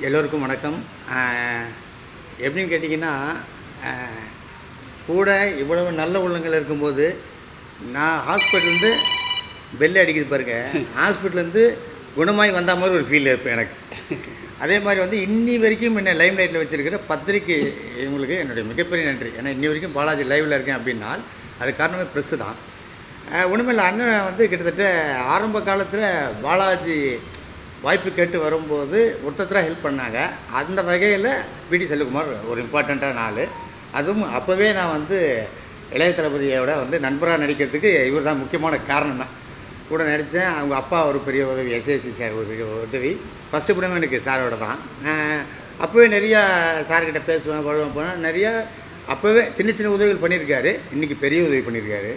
எல்லோருக்கும் வணக்கம். எப்படின்னு கேட்டிங்கன்னா, கூட இவ்வளவு நல்ல உள்ளங்கள் இருக்கும்போது, நான் ஹாஸ்பிட்டல்லேருந்து பெல் அடிக்குது பாருங்க, ஹாஸ்பிட்டல்லேருந்து குணமாய் வந்த மாதிரி ஒரு ஃபீல் இருப்பேன் எனக்கு. அதே மாதிரி வந்து இன்னி வரைக்கும் என்ன லைம் லைட்டில் வச்சுருக்கிற பத்திரிக்கை இவங்களுக்கு என்னுடைய மிகப்பெரிய நன்றி. ஏன்னா இன்னி வரைக்கும் பாலாஜி லைவில் இருக்கேன் அப்படின்னால் அது காரணமே ப்ரெஸ்ஸு தான். ஒன்றுமில்லை, அண்ணன் வந்து கிட்டத்தட்ட ஆரம்ப காலத்தில் பாலாஜி வாய்ப்பு கேட்டு வரும்போது ஒருத்தராக ஹெல்ப் பண்ணாங்க. அந்த வகையில் பிடி செல்வகுமார் ஒரு இம்பார்ட்டண்ட்டான ஆள். அதுவும் அப்போவே நான் வந்து இளைய தளபதியோட வந்து நண்பராக நடிக்கிறதுக்கு இவர் தான் முக்கியமான காரணம் தான். கூட நடித்தேன். அவங்க அப்பா ஒரு பெரிய உதவி, எஸ்ஏசி சார் ஒரு பெரிய உதவி. ஃபஸ்ட்டு படமே எனக்கு சாரோட தான். அப்போவே நிறையா சார்கிட்ட பேசுவேன், பழவேன், போனேன். நிறையா அப்போவே சின்ன சின்ன உதவிகள் பண்ணியிருக்காரு. இன்றைக்கி பெரிய உதவி பண்ணியிருக்காரு.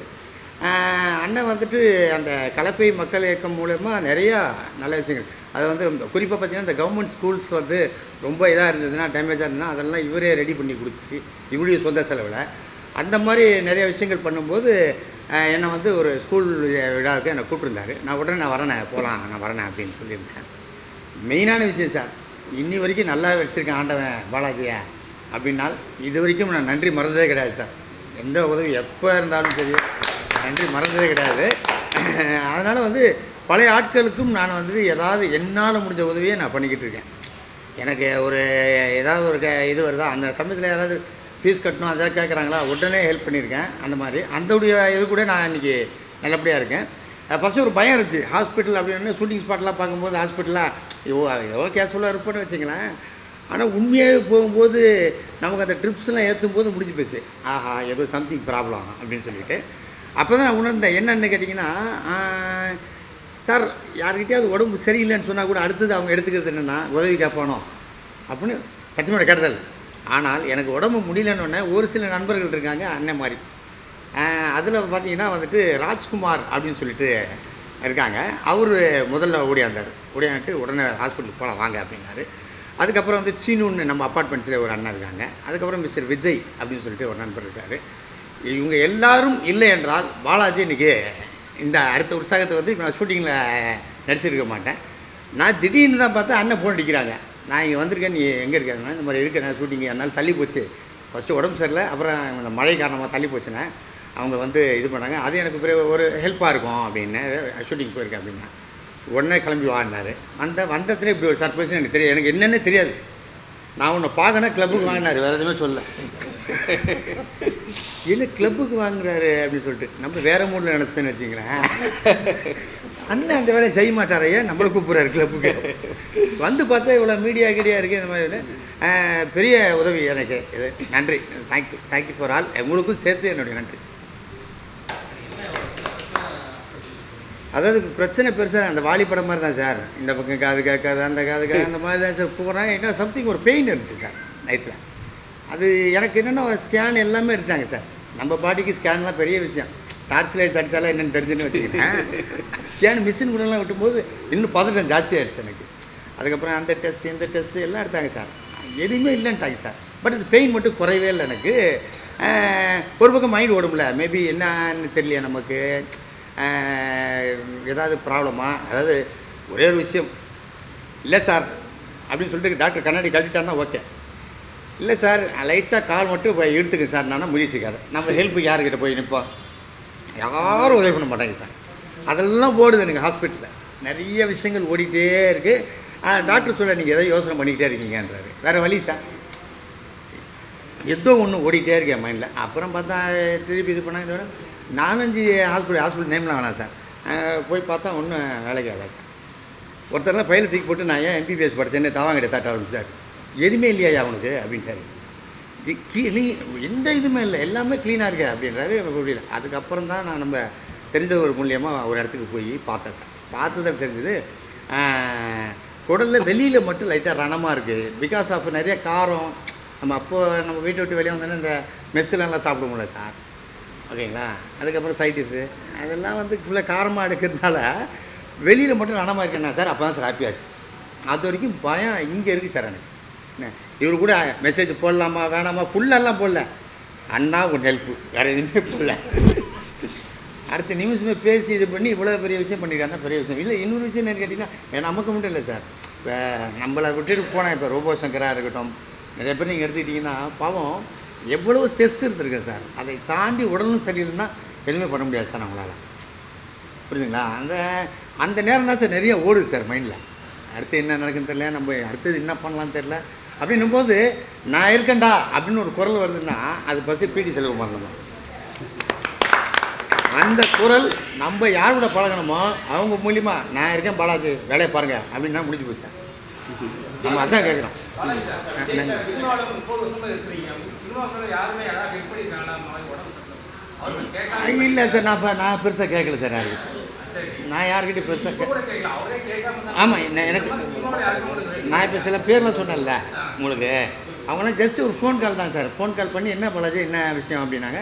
அண்ணன் வந்துட்டு அந்த கலப்பை மக்கள் இயக்கம் மூலமாக நிறையா நல்ல விஷயங்கள், அதை வந்து குறிப்பாக பார்த்திங்கன்னா இந்த கவர்மெண்ட் ஸ்கூல்ஸ் வந்து ரொம்ப இதாக இருந்ததுன்னா, டேமேஜாக இருந்ததுன்னா அதெல்லாம் இவரே ரெடி பண்ணி கொடுத்து இவருடைய சொந்த செலவில் அந்த மாதிரி நிறைய விஷயங்கள் பண்ணும்போது என்னை வந்து ஒரு ஸ்கூல் விழாவுக்கு என்னை கூப்பிட்டுருந்தாரு. நான் உடனே நான் வரேன் அப்படின்னு சொல்லியிருந்தேன். மெயினான விஷயம் சார், இன்னி வரைக்கும் நல்லா வச்சுருக்கேன் ஆண்டவன் பாலாஜியை அப்படின்னால் இது வரைக்கும் நான் நன்றி மறந்ததே கிடையாது சார். எந்த உதவி எப்போ இருந்தாலும் சரி நன்றி மறந்ததே கிடையாது. அதனால் வந்து பழைய ஆட்களுக்கும் நான் வந்துட்டு ஏதாவது என்னால் முடிஞ்ச உதவியை நான் பண்ணிக்கிட்டு இருக்கேன். எனக்கு ஒரு ஏதாவது ஒரு இது வருதா, அந்த சமயத்தில் யாராவது ஃபீஸ் கட்டணும் அதாவது கேட்குறாங்களா, உடனே ஹெல்ப் பண்ணியிருக்கேன். அந்த மாதிரி அந்தவுடைய இது கூட நான் இன்றைக்கி நல்லபடியாக இருக்கேன். ஃபஸ்ட்டு ஒரு பயம் இருந்துச்சு, ஹாஸ்பிட்டல் அப்படின்னு ஷூட்டிங் ஸ்பாட்லாம் பார்க்கும்போது ஹாஸ்பிட்டலாக ஏதோ கேஷுவலாக இருப்பேன்னு வச்சுங்களேன். ஆனால் உண்மையாகவே போகும்போது நமக்கு அந்த ட்ரிப்ஸ்லாம் ஏற்றும் போது முடிஞ்சு போச்சு. ஆஹா, ஏதோ சம்திங் ப்ராப்ளம் அப்படின்னு சொல்லிவிட்டு அப்போ தான் நான் உணர்ந்தேன். என்னென்னு கேட்டிங்கன்னா, சார் யார்கிட்டையாவது உடம்பு சரியில்லைன்னு சொன்னால் கூட அடுத்தது அவங்க எடுத்துக்கிறது என்னென்னா உதவி கேட்பானோ அப்படின்னு சத்தியமாக கேட்டதில்லை. ஆனால் எனக்கு உடம்பு முடியலன்னு ஒரு சில நண்பர்கள் இருக்காங்க அண்ணன் மாதிரி. அதில் பார்த்தீங்கன்னா வந்துட்டு ராஜ்குமார் அப்படின்னு சொல்லிட்டு இருக்காங்க. அவர் முதல்ல ஓடியாந்துட்டு உடனே ஹாஸ்பிட்டலுக்கு போகலாம் வாங்க அப்படின்னாரு. அதுக்கப்புறம் வந்து சீனுன்னு நம்ம அப்பார்ட்மெண்ட்ஸில் ஒரு அண்ணன் இருக்காங்க. அதுக்கப்புறம் மிஸ்டர் விஜய் அப்படின்னு சொல்லிட்டு ஒரு நண்பர் இருக்கார். இவங்க எல்லாரும் இல்லை என்றால் பாலாஜி இன்றைக்கி இந்த அடுத்த உற்சாகத்தை வந்து இப்போ நான் ஷூட்டிங்கில் நடிச்சிருக்க மாட்டேன். நான் திடீர்னு தான் பார்த்தா அண்ணன் ஃபோன் அடிக்கிறாங்க, நான் இங்கே வந்திருக்கேன், நீ எங்கே இருக்காங்கன்னா இந்த மாதிரி இருக்கேன் நான் ஷூட்டிங்கு, அதனால் தள்ளி போச்சு, ஃபஸ்ட்டு உடம்பு சரியில்லை, அப்புறம் இந்த மழை காரணமாக தள்ளி போச்சுன்னா அவங்க வந்து இது பண்ணாங்க, அது எனக்கு பெரிய ஒரு ஹெல்ப்பாக இருக்கும் அப்படின்னு ஷூட்டிங் போயிருக்கேன் அப்படின்னா உடனே கிளம்பி வாங்கினார். வந்ததுலேயே இப்படி ஒரு சர்ப்ரைஸ்னு எனக்கு தெரியாது, எனக்கு என்னென்ன தெரியாது. நான் உன்னை பார்க்கணும் கிளப்புக்கு வாங்கினார், வேறு எதுவுமே சொல்ல. என்ன கிளப்புக்கு வாங்குறாரு அப்படின்னு சொல்லிட்டு நம்ம வேறு மூடில் நினச்சேன்னு வச்சிங்களேன். அண்ணன் அந்த வேலையை செய்ய மாட்டாரையே, நம்மளை கூப்பிட்றாரு கிளப்புக்கு. வந்து பார்த்தா இவ்வளோ மீடியா இருக்குது. இந்த மாதிரி பெரிய உதவி எனக்கு. இது நன்றி, தேங்க்யூ ஃபார் ஆல். உங்களுக்கும் சேர்த்து என்னுடைய நன்றி. அதாவது பிரச்சனை பெருசாக அந்த வாலி படம் மாதிரி தான் சார். இந்த பக்கம் காது கேட்காது, அந்த காது கேட்காது, அந்த மாதிரி தான் சார் போகிறேன். என்ன சம்திங் ஒரு பெயின் இருந்துச்சு சார் நைட்டில். அது எனக்கு என்னென்னா ஸ்கேன் எல்லாமே எடுத்தாங்க சார். நம்ம பாடிக்கு ஸ்கேன்லாம் பெரிய விஷயம், டார்ச் லைட்ஸ் அடித்தாலும் என்னென்னு தெரிஞ்சுன்னு வச்சுக்கிட்டேன். ஸ்கேன் மிஷின் கூடலாம் விட்டும்போது இன்னும் பதட்டம் ஜாஸ்தி ஆகிடுச்சு எனக்கு. அதுக்கப்புறம் அந்த டெஸ்ட்டு இந்த டெஸ்ட்டு எல்லாம் எடுத்தாங்க சார், எதுவுமே இல்லைன்ட்டாங்க சார். பட் அது பெயின் மட்டும் குறையவே இல்லை எனக்கு. ஒரு பக்கம் மைண்ட் ஓடும்ல, மேபி என்னன்னு தெரியலையா நமக்கு, ஏதாவது ப்ராப்ளமா, அதாவது ஒரே ஒரு விஷயம் இல்லை சார் அப்படின்னு சொல்லிட்டு டாக்டர் கண்ணாடி கட்டிட்டாருன்னா ஓகே, இல்லை சார் லைட்டாக கால் மட்டும் போய் எடுத்துக்க சார், நானும் முயற்சிக்காது. நம்ம ஹெல்ப்புக்கு யார்கிட்ட போய் நிற்போம், யாரும் உதவி பண்ண மாட்டாங்க சார். அதெல்லாம் ஓடுது எனக்கு ஹாஸ்பிட்டலில், நிறைய விஷயங்கள் ஓடிக்கிட்டே இருக்குது. டாக்டர் சொல்ல நீங்கள் ஏதோ யோசனை பண்ணிக்கிட்டே இருக்கீங்கன்றாரு. வேறு வழி சார், ஏதோ ஒன்று ஓடிக்கிட்டே இருக்கேன் மைண்டில். அப்புறம் பார்த்தா திருப்பி இது பண்ணாங்க. 4-5 ஹாஸ்பிட்டல் நேம்லாம் வேணாம் சார். போய் பார்த்தா ஒன்றும் வேலைக்கு ஆகலை சார். ஒருத்தர்லாம் ஃபைலை தூக்கி போட்டு நான் ஏன் எம்பிபிஎஸ் படித்தேன்னு தவாங்கிட்ட தாட்ட ஆரம்பிச்சார். எதுவுமே இல்லையா அவனுக்கு அப்படின்ட்டாரு. எந்த இதுவுமே இல்லை, எல்லாமே க்ளீனாக இருக்கு அப்படின்றாரு. எனக்கு புரியல. அதுக்கப்புறம் தான் நான் நம்ம தெரிஞ்ச ஒரு மூலியமாக ஒரு இடத்துக்கு போய் பார்த்தேன் சார். பார்த்ததில் தெரிஞ்சது குடலில் வெளியில் மட்டும் லைட்டாக ரணமாக இருக்குது. பிகாஸ் ஆஃப் நிறைய காரம். நம்ம வீட்டை விட்டு வெளியே வந்தோன்னா இந்த மெஸ்ஸிலலாம் சாப்பிட முடியல சார், ஓகேங்களா. அதுக்கப்புறம் சைட்டிஸு அதெல்லாம் வந்து ஃபுல்லாக காரமாக எடுக்கிறதுனால வெளியில் மட்டும் ரணமாக இருக்கேன்னா சார். அப்போ தான் சார் ஹாப்பியாச்சு. அது வரைக்கும் பயம் இங்கே இருக்குது சார் எனக்கு. இவர் கூட மெசேஜ் போடலாமா வேணாமா ஃபுல்லெல்லாம் போடல, அண்ணா உன் ஹெல்ப்பு, வேறு எதுவுமே போடல. அடுத்த நிமிஷமே பேசி இது பண்ணி இவ்வளோ பெரிய விஷயம் பண்ணியிருக்காங்க. பெரிய விஷயம் இல்லை. இன்னொரு விஷயம் என்னன்னு கேட்டிங்கன்னா நமக்கு மட்டும் இல்லை சார், இப்போ நம்மளை விட்டுட்டு போனால் இப்போ ரோபோ சங்கராக இருக்கட்டும், நிறைய பேர் நீங்கள் எடுத்துக்கிட்டிங்கன்னா பாவம் எவ்வளோ ஸ்ட்ரெஸ் இருந்திருக்கு சார். அதை தாண்டி உடலும் சரியில்லைன்னா எதுவுமே பண்ண முடியாது சார் நம்மளால். புரியுதுங்களா? அந்த நேரம் தான் சார் நிறைய ஓடுது சார் மைண்டில். அடுத்து என்ன நடக்குன்னு தெரியல, நம்ம அடுத்தது என்ன பண்ணலான்னு தெரில. அப்படின்னும் போது நான் இருக்கேன்டா அப்படின்னு ஒரு குரல் வருதுன்னா அது ஃபஸ்ட்டு பிடி செல்வகுமார் தான். அந்த குரல் நம்ம யார் கூட பழகணுமோ அவங்க மூலிமா நான் இருக்கேன் பாலாஜி வேலையை பாருங்கள் அப்படின்னா முடிஞ்சு போச்சு சார். நம்ம அதான் கேட்குறோம். இல்லை சார், நான் பெருசாக கேட்கல சார் யாருக்கு. நான் யார்கிட்ட பெருசாக ஆமாம் எனக்கு நான் இப்போ சில பேர்லாம் சொன்னேன்ல உங்களுக்கு, அவங்களாம் ஜஸ்ட்டு ஒரு ஃபோன் கால் தான் சார். ஃபோன் கால் பண்ணி என்ன பாலாஜி என்ன விஷயம் அப்படின்னாங்க.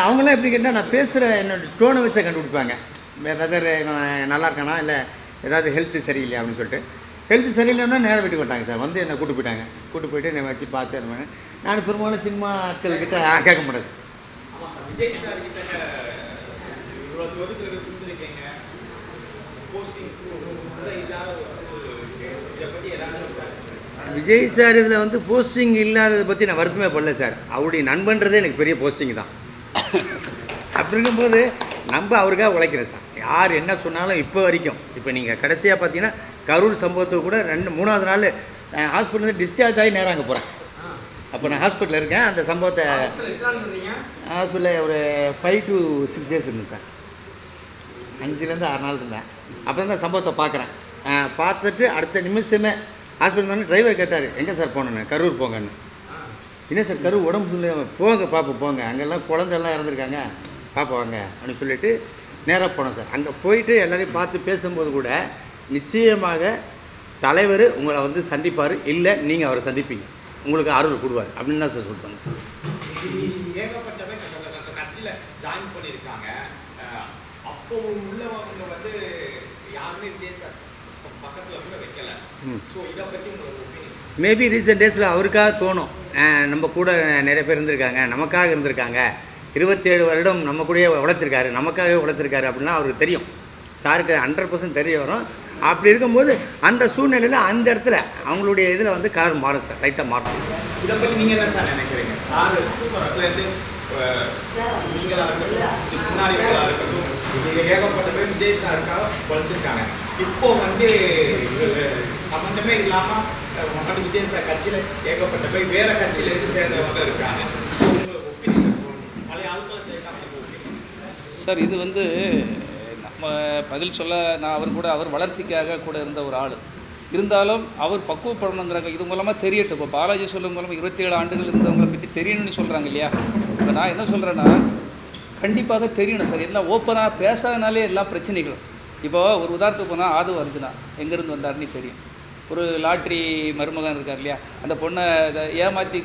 அவங்களாம் எப்படி கேட்டால் நான் பேசுகிற என்னோடய டோனை வச்சே கண்டுபிடிப்பாங்க. வெதர் நல்லா இருக்கானா இல்லை ஏதாவது ஹெல்த்து சரியில்லை அப்படின்னு சொல்லிட்டு. ஹெல்த்து சரியில்லைன்னா நேரம் வீட்டுக்கு விட்டாங்க சார். வந்து என்னை கூட்டு போயிட்டு என்னை வச்சு பார்த்து இருப்பாங்க. நான் பெரும்பாலும் சினிமா ஆட்கள்கிட்ட கேட்க மாட்டேன். விஜய் சார் இதில் வந்து போஸ்டிங் இல்லாததை பற்றி நான் வருத்தமே பண்ணல சார். அவருடைய நண்பன்றதே எனக்கு பெரிய போஸ்டிங் தான். அப்படி இருக்கும்போது நம்ம அவருக்காக உழைக்கிறேன் சார். யார் என்ன சொன்னாலும் இப்போ வரைக்கும். இப்போ நீங்கள் கடைசியாக பார்த்தீங்கன்னா கரூர் சம்பவத்துக்கு கூட 3வது நாள் ஹாஸ்பிட்டலேருந்து டிஸ்சார்ஜ் ஆகி நேரம் அங்கே போகிறேன். அப்போ நான் ஹாஸ்பிட்டலில் இருக்கேன். அந்த சம்பவத்தை ஹாஸ்பிட்டலில் ஒரு 5 to 6 days இருந்தேன் சார். 5லேருந்து 6 நாள் இருந்தேன். அப்போ தான் அந்த சம்பவத்தை பார்க்குறேன். பார்த்துட்டு அடுத்த நிமிஷமே ஹாஸ்பிட்டல் வந்து டிரைவர் கேட்டார், எங்கே சார் போனேன்னு. கரூர் போங்கன்னு. என்ன சார் கரூர் உடம்பு சொல்லி போங்க பார்ப்போம் போங்க, அங்கெல்லாம் குழந்தைலாம் இறந்துருக்காங்க பார்ப்போம் வாங்க அப்படின்னு சொல்லிட்டு நேராக போனோம் சார். அங்கே போயிட்டு எல்லோரையும் பார்த்து பேசும்போது கூட நிச்சயமாக தலைவர் உங்களை வந்து சந்திப்பார், இல்லை நீங்கள் அவரை சந்திப்பீங்க, உங்களுக்கு ஆறுதல் கொடுவார் அப்படின்னு தான் சார் சொல்லுவாங்க. ஜாயின் பண்ணியிருக்காங்க. அப்போ உள்ளவங்க வந்து யாருமே விஜய் சார் பக்கத்தில் கூட வைக்கல. ஸோ இதை பற்றி மேபி ரீசெண்ட் டேஸில் அவருக்காக தோணும், நம்ம கூட நிறைய பேர் இருந்திருக்காங்க, நமக்காக இருந்திருக்காங்க, 27 வருடம் நம்ம கூடயே உழைச்சிருக்காரு, நமக்காகவே உழைச்சிருக்காரு அப்படின்னா அவருக்கு தெரியும். சாருக்கு 100% தெரிய வரும். அப்படி இருக்கும்போது அந்த சூழ்நிலையில் அந்த இடத்துல அவங்களுடைய இதில் வந்து கலர் மாறும் சார், லைட்டாக மாறும். இதை பற்றி நீங்கள் என்ன சார் நினைக்கிறீங்க? சார் ஃபஸ்ட்லேருந்து நீங்களாக இருக்கட்டும் முன்னாடிகளாக இருக்கட்டும் ஏகப்பட்ட பேர் விஜய் சாருக்காக உழைச்சிருக்காங்க. இப்போ வந்து சம்மந்தமே இல்லாமல் மட்டும் விஜய் சார் கட்சியில் ஏகப்பட்ட பேர் வேறு கட்சியிலேருந்து சேர்ந்தவங்க இருக்காங்க. பழைய ஆட்கள் சேர்க்காம சார் இது வந்து நம்ம பதில் சொல்ல நான் அவர் வளர்ச்சிக்காக கூட இருந்த ஒரு ஆள் இருந்தாலும் அவர் பக்குவப்படணுங்கிறாங்க. இது மூலமாக தெரியட்டும். இப்போ பாலாஜி சொல்லும் மூலமாக 27 ஆண்டுகள் இருந்தவங்களை பற்றி தெரியணும்னு சொல்கிறாங்க இல்லையா. இப்போ நான் என்ன சொல்கிறேன்னா கண்டிப்பாக தெரியணும் சார். எல்லாம் ஓப்பனாக பேசாதனாலே எல்லாம் பிரச்சனைகளும். இப்போது ஒரு உதாரணத்துக்கு போனால் ஆது அர்ஜுனா எங்கேருந்து வந்தார்னு தெரியும். ஒரு லாட்ரி மருமகன் இருக்கார் இல்லையா, அந்த பொண்ணை ஏமாற்றி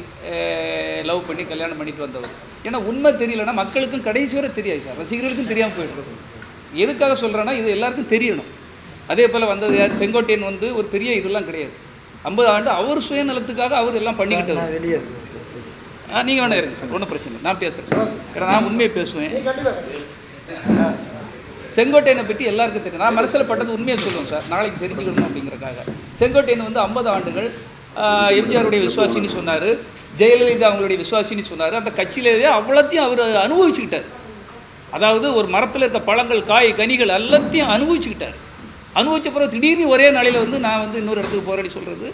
லவ் பண்ணி கல்யாணம் பண்ணிட்டு வந்தவர். ஏன்னா உண்மை தெரியலன்னா மக்களுக்கும் கடைசி வரை தெரியாது சார், ரசிகர்களுக்கும் தெரியாமல் போய்ட்டு. எதுக்காக சொல்கிறேன்னா இது எல்லாருக்கும் தெரியணும். அதே போல் வந்தது யார், செங்கோட்டையன் வந்து ஒரு பெரிய இதெல்லாம் கிடையாது. 50 ஆண்டு அவர் சுயநலத்துக்காக அவர் எல்லாம் பண்ணிக்கிட்டது. வெளியே நீங்கள் வேணா இருங்க சார், ஒன்றும் பிரச்சனை இல்லை, நான் பேசுகிறேன் சார். ஏன்னா நான் உண்மையை பேசுவேன். செங்கோட்டையனை பற்றி எல்லாருக்கும் தெரியும். நான் மனசில் பட்டது உண்மையை சொல்லுவேன் சார், நாளைக்கு தெரிஞ்சுக்கணும் அப்படிங்கிறக்காக. செங்கோட்டையன் வந்து 50 ஆண்டுகள் எம்ஜிஆருடைய விசுவாசின்னு சொன்னார், ஜெயலலிதா அவங்களுடைய விசுவாசின்னு சொன்னார். அந்த கட்சியிலேயே அவ்வளோத்தையும் அவர் அனுபவிச்சுக்கிட்டார். அதாவது ஒரு மரத்தில் இருக்க பழங்கள் காய் கனிகள் எல்லாத்தையும் அனுபவிச்சுக்கிட்டார். அனுபவிச்ச பிறகு திடீர்னு ஒரே நாளையில் வந்து நான் வந்து இன்னொரு இடத்துக்கு போராடி சொல்கிறது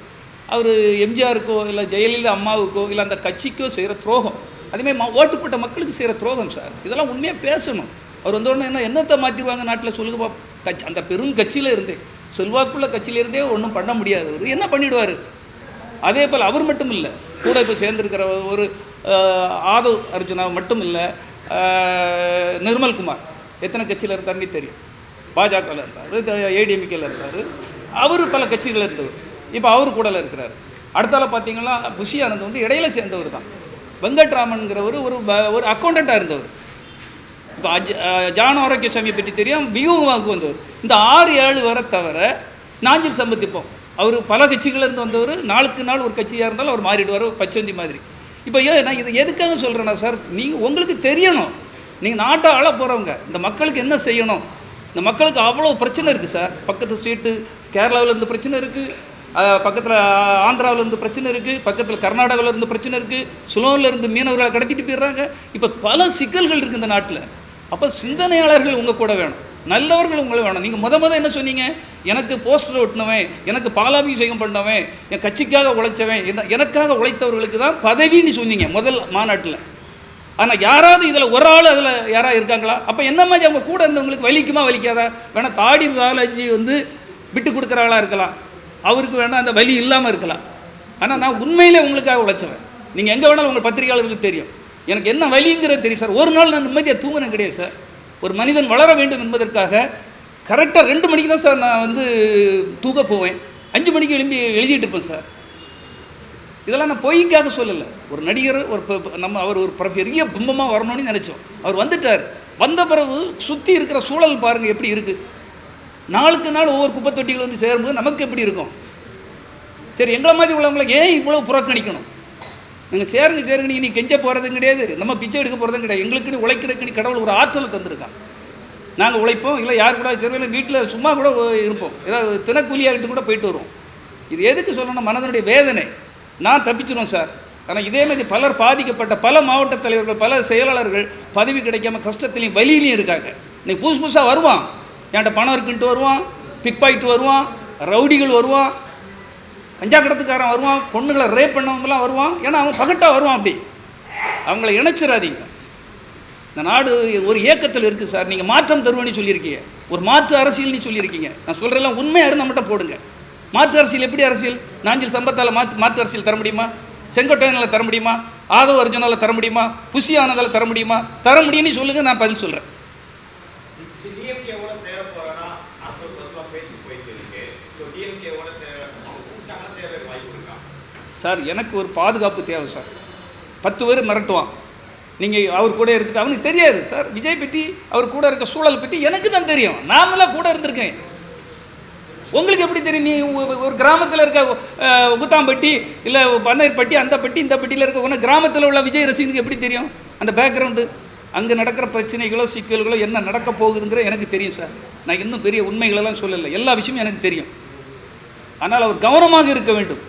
அவர் எம்ஜிஆருக்கோ இல்லை ஜெயலலிதா அம்மாவுக்கோ இல்லை அந்த கட்சிக்கோ செய்கிற துரோகம். அதேமாதிரி ஓட்டுப்பட்ட மக்களுக்கு செய்கிற துரோகம் சார். இதெல்லாம் உண்மையாக பேசணும். அவர் வந்த உடனே என்னத்தை மாற்றிடுவாங்க நாட்டில் சொல்லுங்க கட்சி அந்த பெரும் கட்சியில் இருந்தே செல்வாக்குள்ள கட்சியிலேருந்தே ஒன்றும் பண்ண முடியாது. அவர் என்ன பண்ணிவிடுவார். அதே போல் அவர் மட்டும் இல்லை, கூட இப்போ சேர்ந்துருக்கிற ஒரு ஆது அர்ஜுனா மட்டும் இல்லை, நிர்மல்குமார் எத்தனை கட்சியில் இருந்தார்னே தெரியும். பாஜகவில் இருந்தார், ஏடிஎம்கேல இருந்தார், அவர் பல கட்சிகளில் இருந்தவர். இப்போ அவர் கூடல இருக்கிறார். அடுத்தால பார்த்தீங்கன்னா புஷி ஆனந்த் வந்து இடையில சேர்ந்தவர் தான். வெங்கட்ராமன்கிறவர் ஒரு அக்கௌண்டண்ட்டாக இருந்தவர். இப்போ ஜான ஆரோக்கியசாமியை பற்றி தெரியும், வியூவாவுக்கு வந்தவர். இந்த 6-7 வரை தவிர நாஞ்சில் சம்பத்திப்போம் அவர் பல கட்சிகளிலிருந்து வந்தவர். நாளுக்கு நாள் ஒரு கட்சியாக இருந்தாலும் அவர் மாறிடுவார், பச்சந்தி மாதிரி. இப்போ நான் இது எதுக்காக சொல்கிறேன்னா சார், நீங்கள் உங்களுக்கு தெரியணும், நீங்கள் நாட்டை ஆள போகிறவங்க இந்த மக்களுக்கு என்ன செய்யணும். இந்த மக்களுக்கு அவ்வளோ பிரச்சனை இருக்குது சார். பக்கத்து ஸ்டேட்டு கேரளாவில் இந்த பிரச்சனை இருக்குது, பக்கத்தில் ஆந்திராவிலேருந்து பிரச்சனை இருக்குது, பக்கத்தில் கர்நாடகாவிலேருந்து பிரச்சனை இருக்குது, சுலோன்லேருந்து மீனவர்களை கடத்திட்டு போயிடுறாங்க. இப்போ பல சிக்கல்கள் இருக்குது இந்த நாட்டில். அப்போ சிந்தனையாளர்கள் உங்கள் கூட வேணும், நல்லவர்கள் உங்களை வேணும். நீங்கள் முத என்ன சொன்னீங்க? எனக்கு போஸ்டர் ஒட்டினவன், எனக்கு பாலாபிஷேகம் பண்ணவன், என் கட்சிக்காக உழைச்சவன், எனக்காக உழைத்தவர்களுக்கு தான் பதவின்னு சொன்னீங்க முதல் மாநாட்டில். ஆனால் யாராவது இதில் ஒரு ஆள் அதில் யாராவது இருக்காங்களா? அப்போ என்ன மாதிரி அவங்க கூட இருந்தவங்களுக்கு வலிக்குமா வலிக்காதா? வேணால் தாடி பாலாஜி வந்து விட்டு கொடுக்குற ஆளாக இருக்கலாம், அவருக்கு வேணால் அந்த வலி இல்லாமல் இருக்கலாம். ஆனால் நான் உண்மையிலே உங்களுக்காக உழைச்சவன். நீங்கள் எங்கே வேணாலும் உங்கள் பத்திரிகையாளர்களுக்கு தெரியும் எனக்கு என்ன வலிங்கிறது தெரியும் சார். ஒரு நாள் நான் நிம்மதியாக தூங்குறேன் கிடையாது சார். ஒரு மனிதன் வளர வேண்டும் என்பதற்காக கரெக்டாக 2 மணிக்கு தான் சார் நான் வந்து தூங்க போவேன். 5 மணிக்கு எழும்பி எழுதிட்டு இருப்பேன் சார். இதெல்லாம் நான் பொய்க்காக சொல்லலை. ஒரு நடிகர் அவர் ஒரு பெரிய பிம்பமாக வரணும்னு நினச்சோம். அவர் வந்துட்டார். வந்த பிறகு சுற்றி இருக்கிற சூழல் பாருங்கள் எப்படி இருக்குது. நாளுக்கு நாள் ஒவ்வொரு குப்பை தொட்டிகள் வந்து சேரும்போது நமக்கு எப்படி இருக்கும்? சரி, எங்களை மாதிரி உள்ளவங்களை ஏன் இவ்வளோ புறக்கணிக்கணும்? நீங்கள் சேருங்க நீ கெஞ்ச போகிறதும் கிடையாது, நம்ம பிச்சை எடுக்க போகிறதும் கிடையாது. எங்களுக்குன்னு உழைக்கிறதுக்குன்னு கடவுள் ஒரு ஆற்றலை தந்திருக்கான். நாங்கள் உழைப்போம், இல்லை யார் கூட சரி வீட்டில் சும்மா கூட இருப்போம், ஏதாவது தினக்கூலியாகிட்டு கூட போயிட்டு வருவோம். இது எதுக்கு சொல்லணும்? மனதனுடைய வேதனை. நான் தப்பிச்சிடுவேன் சார். ஆனால் இதேமாதிரி பலர் பாதிக்கப்பட்ட பல மாவட்ட தலைவர்கள், பல செயலாளர்கள் பதவி கிடைக்காம கஷ்டத்துலையும் வலியிலையும் இருக்காங்க. இன்னைக்கு புதுசாக வருவான், என்கிட்ட பணம் இருக்குன்ட்டு வருவான், பிக் பாயிட்டு வருவான், ரவுடிகள் வருவான், கஞ்சா கடத்துக்காரன் வருவான், பொண்ணுங்களை ரேப் பண்ணவங்கலாம் வருவான். ஏன்னா அவன் பகட்டாக வருவான். அப்படி அவங்கள இணைச்சிடாதீங்க. இந்த நாடு ஒரு ஏக்கத்தில் இருக்குது சார். நீங்கள் மாற்றம் தருவேன்னு சொல்லியிருக்கீங்க, ஒரு மாற்று அரசியல்னு சொல்லியிருக்கீங்க. நான் சொல்கிறேன் உண்மையாக இருந்தால் மட்டும் போடுங்க. மாற்று அரசியல் எப்படி அரசியல்? நாஞ்சில் சம்பத்தால் மாற்று அரசியல் தர முடியுமா? செங்கோட்டையனால் தர முடியுமா? ஆதவ அர்ஜுனால் தர முடியுமா? புஷி ஆனதால் தர முடியுமா? தர முடியும்னு சொல்லுங்கள், நான் பதில் சொல்கிறேன். சார், எனக்கு ஒரு பாதுகாப்பு தேவை சார். 10 பேர் மிரட்டுவான், நீங்கள் அவர் கூட இருந்துட்டு அவனுக்கு தெரியாது சார். விஜய் பற்றி, அவர் கூட இருக்க சூழல் பற்றி எனக்கு தான் தெரியும். நாமெல்லாம் கூட இருந்திருக்கேன். உங்களுக்கு எப்படி தெரியும்? நீ ஒரு கிராமத்தில் இருக்க குத்தாம்பட்டி இல்லை பன்னீர்பட்டி, அந்த பட்டி இந்த பட்டியில் இருக்க ஒன்று கிராமத்தில் உள்ள விஜய் ரசிகனுக்கு எப்படி தெரியும் அந்த பேக்ரவுண்டு? அங்கே நடக்கிற பிரச்சனைகளோ சிக்கல்களோ என்ன நடக்க போகுதுங்கிற எனக்கு தெரியும் சார். நான் இன்னும் பெரிய உண்மைகளெல்லாம் சொல்லலை, எல்லா விஷயமும் எனக்கு தெரியும். ஆனால் அவர் கவனமாக இருக்க வேண்டும்,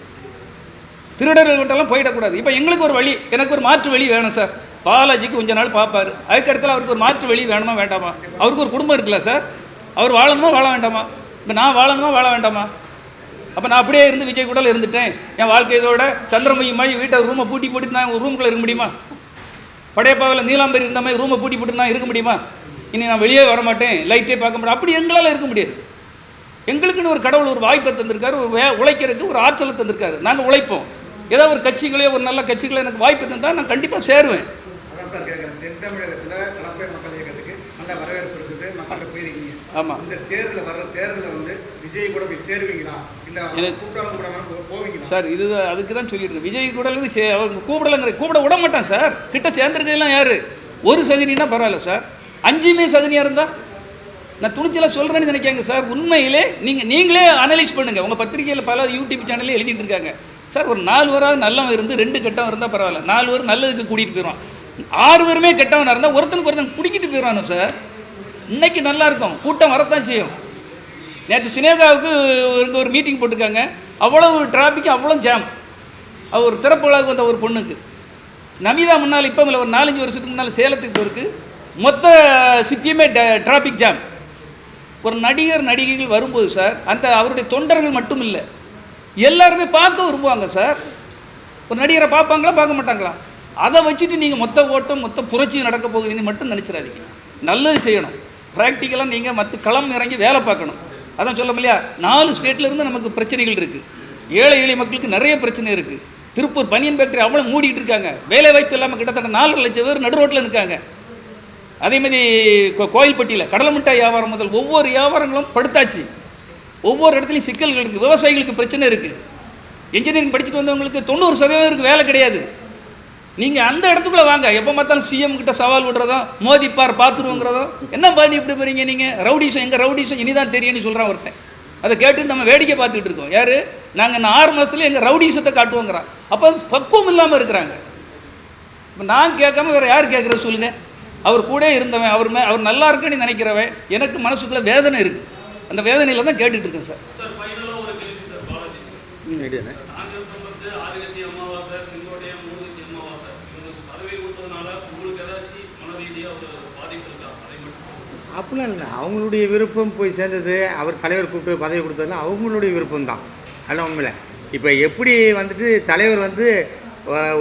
திருடர்கள்கிட்டலாம் போயிடக்கூடாது. இப்போ எங்களுக்கு ஒரு வழி, எனக்கு ஒரு மாற்று வழி வேணும் சார். பாலாஜிக்கு கொஞ்ச நாள் பார்ப்பார், அதுக்கடுத்துல அவருக்கு ஒரு மாற்று வழி வேணுமா வேண்டாமா? அவருக்கு ஒரு குடும்பம் இருக்குல்ல சார், அவர் வாழணுமா வாழ வேண்டாமா? இப்போ நான் வாழணுமா வாழ வேண்டாமா? அப்போ நான் அப்படியே இருந்து விஜய் கூட இருந்துட்டேன், என் வாழ்க்கை இதோட சந்திரமையமாகி வீட்டை ரூமை பூட்டி போட்டு நான் ஒரு ரூமுக்குள்ளே இருக்க முடியுமா? படையப்பாவில் நீலாம்பரி இருந்த மாதிரி ரூமை பூட்டி போட்டு நான் இருக்க முடியுமா? இனி நான் வெளியே வர மாட்டேன், லைட்டே பார்க்க மாட்டேன், அப்படி எங்களால் இருக்க முடியாது. எங்களுக்குன்னு ஒரு கடவுள் ஒரு வாய்ப்பை தந்திருக்காரு, ஒரு உழைக்கிறதுக்கு ஒரு ஆற்றலை தந்திருக்காரு. நாங்கள் உழைப்போம். ஏதாவது ஒரு கட்சிகளே, ஒரு நல்ல கட்சிகளே எனக்கு வாய்ப்பு தந்தால் நான் கண்டிப்பாக சேருவேன். அதான் சார் கேட்குறேன். தென் தமிழகத்தில் கலப்பை மக்கள் இயக்கத்துக்கு நல்ல வரவேற்பு இருக்குது, மக்கள்கிட்ட போயிருக்கீங்க. ஆமாம், இந்த தேர்தலில் வர்ற தேர்தலில் வந்து விஜய் கூட போய் சேருவீங்களா, இல்லை கூப்பிடாமல் கூட போவீங்களா சார்? இது அதுக்கு தான் சொல்லிட்டு விஜய் கூட அவர் கூப்பிட விட மாட்டான் சார். கிட்ட சேர்ந்துருக்கலாம் யார்? ஒரு சகுனின்னா பரவாயில்ல சார், 5மே சகுனியாக இருந்தால் நான் துணிச்சலாக சொல்கிறேன்னு நினைக்காங்க சார். உண்மையிலே நீங்களே அனலைஸ் பண்ணுங்கள். உங்கள் பத்திரிகையில் பல யூடியூப் சேனல்லே எழுதிட்டு இருக்காங்க சார். ஒரு 4 பேராவது நல்லவன் இருந்து 2 கெட்டவன் இருந்தால் பரவாயில்ல, 4 பேர் நல்லதுக்கு கூட்டிகிட்டு போயிடுவான். 6 பேருமே கெட்டவனாக இருந்தால் ஒருத்தனுக்கு ஒருத்தன் பிடிக்கிட்டு போயிடுவானோ சார். இன்னைக்கு நல்லா இருக்கும், கூட்டம் வரத்தான் செய்யும். நேற்று சினேகாவுக்கு இங்கே ஒரு மீட்டிங் போட்டிருக்காங்க, அவ்வளோ டிராஃபிக், அவ்வளோ ஜாம். அவர் ஒரு திறப்பு விழாவுக்கு வந்த ஒரு பொண்ணுக்கு நமிதா முன்னால், இப்போ ஒரு 4-5 வருஷத்துக்கு முன்னால் சேலத்துக்கு போயிருக்கு, மொத்த சிட்டியுமே டிராஃபிக் ஜாம். ஒரு நடிகைகள் வரும்போது சார், அந்த அவருடைய தொண்டர்கள் மட்டும் இல்லை, எல்லாருமே பார்க்க விரும்புவாங்க சார். ஒரு நடிகரை பார்ப்பாங்களா பார்க்க மாட்டாங்களா? அதை வச்சுட்டு நீங்கள் மொத்த ஓட்டம் மொத்த புரட்சி நடக்க போகுதுன்னு மட்டும் நினச்சிடாதீங்க. நல்லது செய்யணும், ப்ராக்டிக்கலாக நீங்கள் மற்ற களம் இறங்கி வேலை பார்க்கணும். அதான் சொல்ல இல்லையா, 4 ஸ்டேட்லேருந்து நமக்கு பிரச்சனைகள் இருக்குது. ஏழை எளிய மக்களுக்கு நிறைய பிரச்சனை இருக்குது. திருப்பூர் பனியன் ஃபேக்டரி அவ்வளோ மூடிட்டு இருக்காங்க, வேலை வாய்ப்பு இல்லாமல் கிட்டத்தட்ட 4 லட்சம் பேர் நடு ரோட்டில் இருக்காங்க. அதேமாதிரி கோயில்பட்டியில் கடலை மிட்டாய் வியாபாரம் முதல் ஒவ்வொரு வியாபாரங்களும் படுத்தாச்சு. ஒவ்வொரு இடத்துலையும் சிக்கல்கள் இருக்குது, விவசாயிகளுக்கு பிரச்சனை இருக்குது. இன்ஜினியரிங் படிச்சுட்டு வந்தவங்களுக்கு 90% வேலை கிடையாது. நீங்கள் அந்த இடத்துக்குள்ளே வாங்க. எப்போ பார்த்தாலும் சிஎம் கிட்ட சவால் விடுறதோ, மோதி பார்த்துருவோங்கிறதோ, என்ன பண்ணி இப்படி போகிறீங்க நீங்கள்? ரவுடிசம், எங்கள் ரவுடிசம் இனிதான் தெரியும்னு சொல்கிறான் ஒருத்தன். அதை கேட்டு நம்ம வேடிக்கை பார்த்துக்கிட்டு இருக்கோம். யார்? நாங்கள் இன்னும் 6 மாதத்துல எங்கள் ரவுடிசத்தை காட்டுவோங்கிறான். அப்போ பக்குவம் இல்லாமல் இருக்கிறாங்க. இப்போ நான் கேட்காம வேறு யார் கேட்குறது சொல்லுங்கள்? அவர் கூட இருந்தவன், அவர் நல்லா இருக்குன்னு நினைக்கிறவன், எனக்கு மனசுக்குள்ளே வேதனை இருக்குது. அந்த வேதனையில் தான் கேட்டுட்டு இருக்கேன் சார். காங்கிரஸ் வந்து ஆதிகட்சி அமாவாசை, செங்கோட்டையன், மூணுகட்சி அமாவாசை இவங்களுக்கு பதவி கொடுத்ததுனால உங்களுக்கு ஏதாச்சும் மன ரீதியாக ஒரு பாதிப்பு இருக்கா? அதை மட்டும் அப்படிலாம் இல்லை, அவங்களுடைய விருப்பம் போய் சேர்ந்தது. அவர் தலைவர் கூப்பிட்டு பதவி கொடுத்ததுலாம் அவங்களுடைய விருப்பம் தான், அதெல்லாம் உண்மையில. இப்போ எப்படி வந்துட்டு தலைவர் வந்து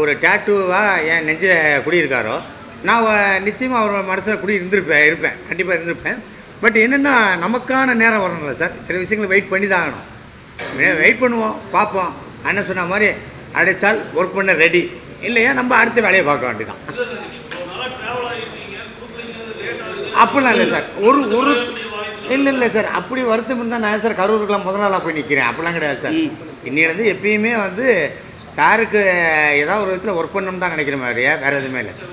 ஒரு டேட்டூவாக என் நெஞ்ச குடியிருக்காரோ, நான் நிச்சயமாக அவர் மனசில் இருப்பேன், கண்டிப்பாக இருந்திருப்பேன். பட் என்னென்னா நமக்கான நேரம் வரணும்ல சார், சில விஷயங்களை வெயிட் பண்ணி தான் ஆகணும். வெயிட் பண்ணுவோம், பார்ப்போம். அண்ணன் சொன்ன மாதிரி அடைச்சால் ஒர்க் பண்ண ரெடி, இல்லையா நம்ம அடுத்த வேலையை பார்க்க வேண்டியதான். அப்படிலாம் இல்லை சார், ஒரு இல்லை சார், அப்படி வருத்தம் இருந்தால் நான் சார் கரூருக்குலாம் முதல் நாளாக போய் நிற்கிறேன், அப்படிலாம் கிடையாது சார். இன்னிலேருந்து எப்பயுமே வந்து சாருக்கு ஏதாவது ஒரு விதத்தில் ஒர்க் பண்ணணும்னு தான் நினைக்கிற மாதிரியா, வேறு எதுவுமே இல்லை சார்.